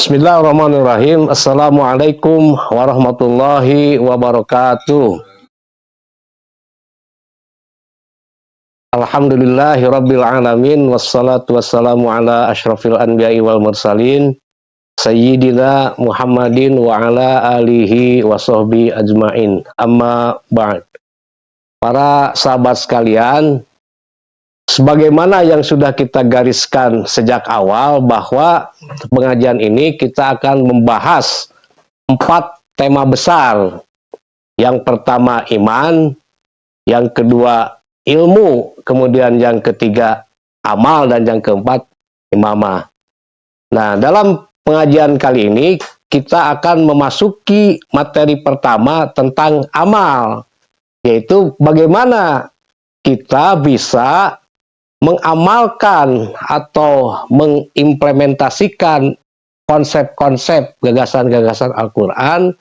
Bismillahirrahmanirrahim. Assalamualaikum warahmatullahi wabarakatuh. Alhamdulillahi rabbil alamin. Wassalatu wassalamu ala ashrafil anbiya'i wal mursalin Sayyidina Muhammadin wa ala alihi wa sahbihi ajmain. Amma ba'd. Para sahabat sekalian, sebagaimana yang sudah kita gariskan sejak awal bahwa pengajian ini kita akan membahas 4 tema besar. Yang pertama iman, yang kedua ilmu, kemudian yang ketiga amal, dan yang keempat imamah. Nah, dalam pengajian kali ini kita akan memasuki materi pertama tentang amal, yaitu bagaimana kita bisa mengamalkan atau mengimplementasikan konsep-konsep gagasan-gagasan Al-Quran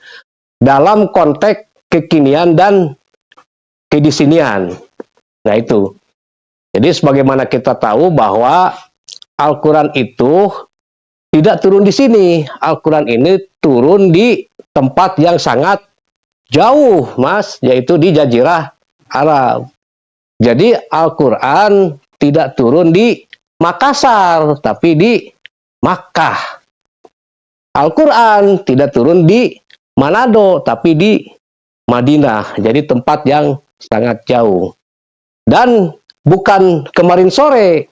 dalam konteks kekinian dan kedisinian. Nah itu. Jadi sebagaimana kita tahu bahwa Al-Quran itu tidak turun di sini. Al-Quran ini turun di tempat yang sangat jauh, Mas, yaitu di Jazirah Arab. Jadi Al-Quran tidak turun di Makassar, tapi di Makkah. Al-Quran tidak turun di Manado, tapi di Madinah. Jadi tempat yang sangat jauh. Dan bukan kemarin sore,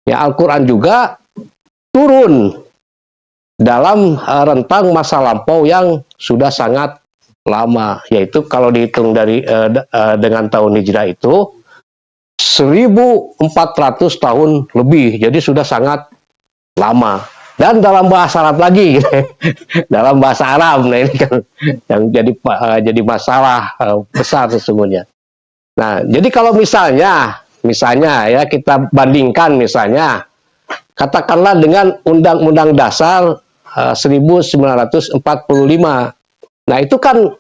ya, Al-Quran juga turun dalam rentang masa lampau yang sudah sangat lama, yaitu kalau dihitung dari dengan tahun hijrah itu 1400 tahun lebih, jadi sudah sangat lama. Dan dalam bahasa Arab lagi, dalam bahasa Arab, nah ini kan yang jadi masalah besar sesungguhnya. Nah, jadi kalau misalnya ya kita bandingkan misalnya, katakanlah dengan Undang-Undang Dasar 1945. Nah, itu kan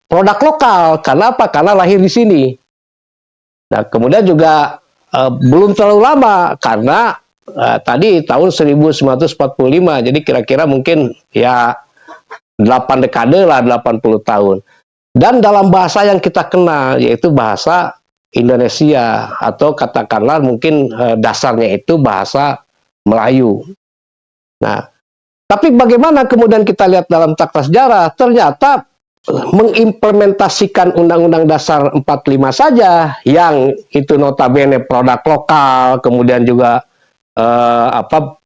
produk lokal. Karena apa? Karena lahir di sini. Nah, kemudian juga belum terlalu lama karena tadi tahun 1945. Jadi kira-kira mungkin ya 8 dekade lah, 80 tahun. Dan dalam bahasa yang kita kenal, yaitu bahasa Indonesia, atau katakanlah mungkin dasarnya itu bahasa Melayu. Nah, tapi bagaimana kemudian kita lihat dalam takta sejarah, ternyata mengimplementasikan Undang-Undang Dasar 45 saja, yang itu notabene produk lokal, kemudian juga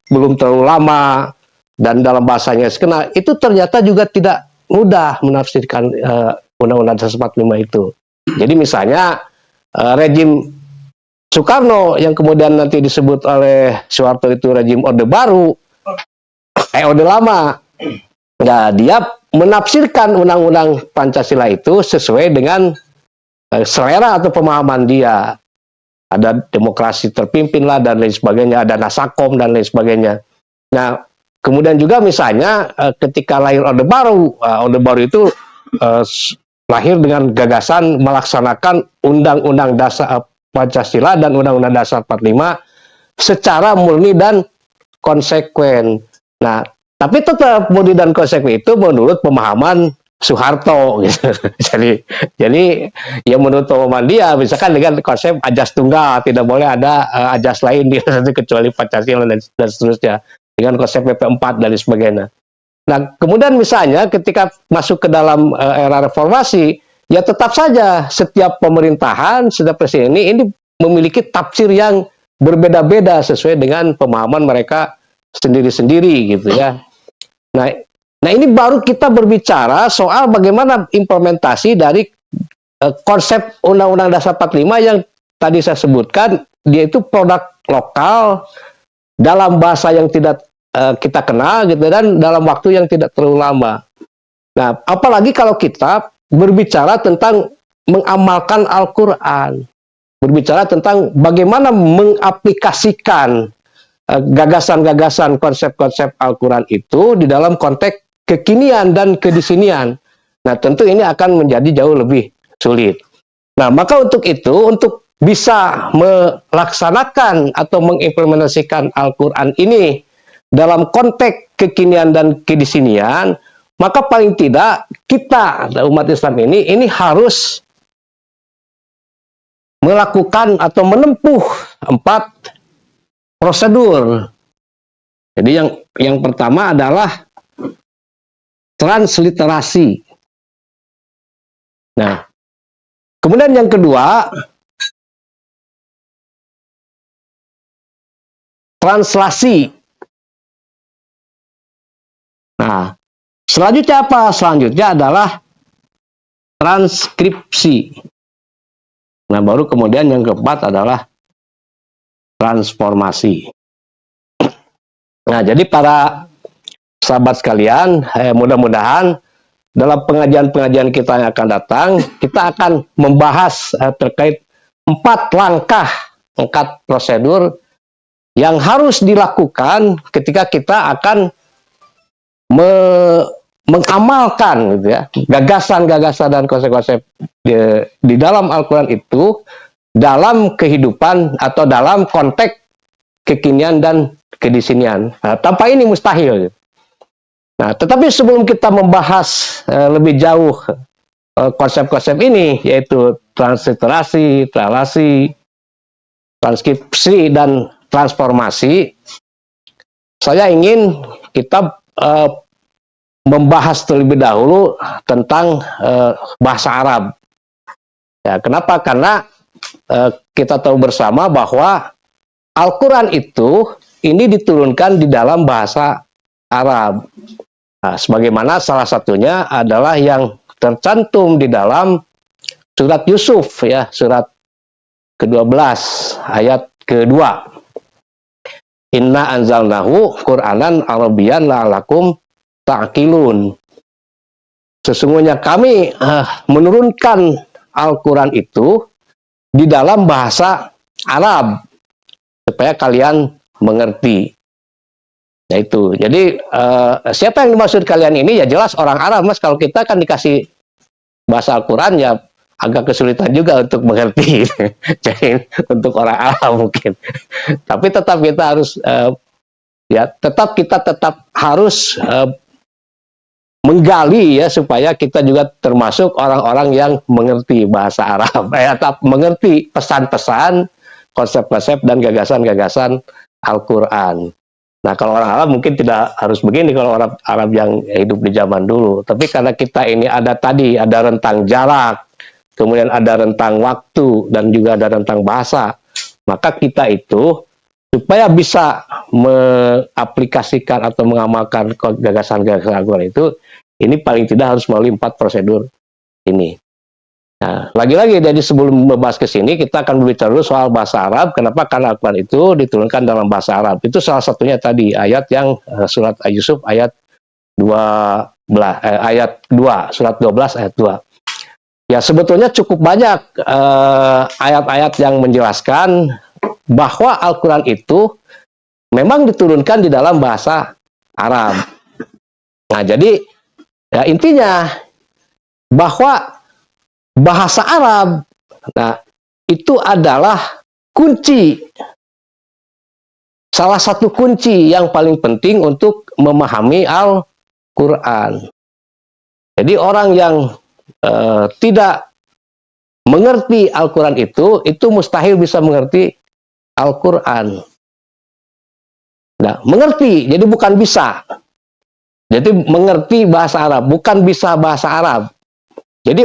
belum terlalu lama, dan dalam bahasanya sekenal, itu ternyata juga tidak mudah menafsirkan Undang-Undang Dasar 45 itu. Jadi misalnya rejim Soekarno yang kemudian nanti disebut oleh Soeharto itu rejim Orde Baru, Orde Lama. Nah, dia menafsirkan Undang-Undang Pancasila itu sesuai dengan selera atau pemahaman dia. Ada demokrasi terpimpin lah dan lain sebagainya, ada nasakom dan lain sebagainya. Nah, kemudian juga misalnya ketika lahir Orde Baru itu lahir dengan gagasan melaksanakan Undang-Undang Dasar Pancasila dan Undang-Undang Dasar 45 secara murni dan konsekuen. Nah, tapi tetap murni dan konsekuen itu menurut pemahaman Soeharto, gitu. Jadi ya menurut pemahaman dia, misalkan dengan konsep ajas tunggal, tidak boleh ada ajas lain di kecuali Pancasila dan seterusnya, dengan konsep PP4 dan sebagainya. Nah, kemudian misalnya ketika masuk ke dalam era reformasi, ya tetap saja setiap pemerintahan, setiap presiden ini memiliki tafsir yang berbeda-beda sesuai dengan pemahaman mereka sendiri-sendiri, gitu ya. Nah, ini baru kita berbicara soal bagaimana implementasi dari konsep Undang-Undang Dasar 45 yang tadi saya sebutkan, dia itu produk lokal dalam bahasa yang tidak kita kenal, gitu, dan dalam waktu yang tidak terlalu lama. Nah, apalagi kalau kita berbicara tentang mengamalkan Al-Quran, berbicara tentang bagaimana mengaplikasikan gagasan-gagasan konsep-konsep Al-Quran itu di dalam konteks kekinian dan kedisinian. Nah, tentu ini akan menjadi jauh lebih sulit. Nah, maka untuk itu, untuk bisa melaksanakan atau mengimplementasikan Al-Quran ini dalam konteks kekinian dan kedisinian, maka paling tidak kita umat Islam ini harus melakukan atau menempuh 4 prosedur. Jadi yang pertama adalah transliterasi. Nah, kemudian yang kedua, translasi. Nah, selanjutnya apa? Selanjutnya adalah transkripsi. Nah, baru kemudian yang keempat adalah transformasi. Nah, jadi para sahabat sekalian, mudah-mudahan dalam pengajian-pengajian kita yang akan datang, kita akan membahas terkait 4 langkah, 4 prosedur yang harus dilakukan ketika kita akan mengamalkan gitu ya, gagasan-gagasan dan konsep-konsep di dalam Al-Quran itu dalam kehidupan atau dalam konteks kekinian dan kedisinian. Nah, tanpa ini mustahil. Nah, tetapi sebelum kita membahas lebih jauh konsep-konsep ini, yaitu transliterasi, translasi, transkripsi, dan transformasi, saya ingin kita membahas terlebih dahulu tentang bahasa Arab. Ya, kenapa? Karena kita tahu bersama bahwa Al-Quran itu ini diturunkan di dalam bahasa Arab. Nah, sebagaimana salah satunya adalah yang tercantum di dalam surat Yusuf, ya, surat ke-12 ayat ke-2. Inna anzalnahu Qur'anan Arabiyyan la'alakum ta'qilun. Sesungguhnya kami menurunkan Al-Quran itu di dalam bahasa Arab supaya kalian mengerti. Nah itu, jadi siapa yang dimaksud kalian ini? Ya jelas orang Arab, Mas. Kalau kita kan dikasih bahasa Al-Quran, ya agak kesulitan juga untuk mengerti. Jadi untuk orang Arab mungkin. Tapi tetap kita harus tetap harus menggali ya, supaya kita juga termasuk orang-orang yang mengerti bahasa Arab, atau mengerti pesan-pesan, konsep-konsep dan gagasan-gagasan Al-Quran. Nah, kalau orang Arab mungkin tidak harus begini kalau orang Arab yang hidup di zaman dulu. Tapi karena kita ini ada rentang jarak, kemudian ada rentang waktu, dan juga ada rentang bahasa, maka kita itu supaya bisa mengaplikasikan atau mengamalkan gagasan-gagasan Al-Quran itu, ini paling tidak harus melalui 4 prosedur ini. Nah, lagi-lagi dari sebelum membahas ke sini, kita akan berbicara dulu soal bahasa Arab. Kenapa? Karena Al-Quran itu diturunkan dalam bahasa Arab. Itu salah satunya tadi, ayat yang surat Yusuf ayat 2, surat 12 ayat 2. Ya, sebetulnya cukup banyak ayat-ayat yang menjelaskan bahwa Al-Quran itu memang diturunkan di dalam bahasa Arab. Nah, jadi ya intinya bahwa bahasa Arab, nah, itu adalah kunci, salah satu kunci yang paling penting untuk memahami Al-Quran. Jadi orang yang tidak mengerti Al-Quran itu mustahil bisa mengerti Al-Quran. Nah, mengerti, jadi bukan bisa. Jadi mengerti bahasa Arab, bukan bisa bahasa Arab. Jadi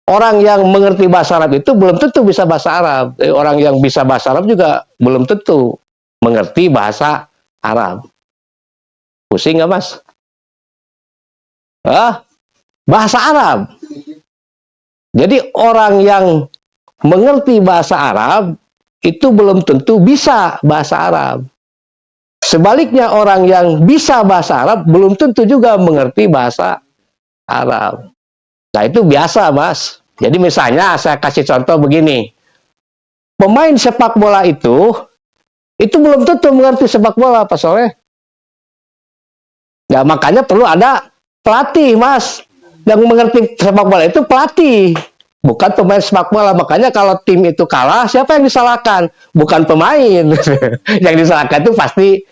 orang yang mengerti bahasa Arab itu belum tentu bisa bahasa Arab. Orang yang bisa bahasa Arab juga belum tentu mengerti bahasa Arab. Pusing nggak, Mas? Bahasa Arab. Jadi orang yang mengerti bahasa Arab itu belum tentu bisa bahasa Arab. Sebaliknya, orang yang bisa bahasa Arab belum tentu juga mengerti bahasa Arab. Nah, itu biasa, Mas. Jadi misalnya saya kasih contoh begini. Pemain sepak bola itu belum tentu mengerti sepak bola, Pak Soleh. Ya, makanya perlu ada pelatih, Mas. Yang mengerti sepak bola itu pelatih, bukan pemain sepak bola. Makanya kalau tim itu kalah, siapa yang disalahkan? Bukan pemain. Yang disalahkan itu pasti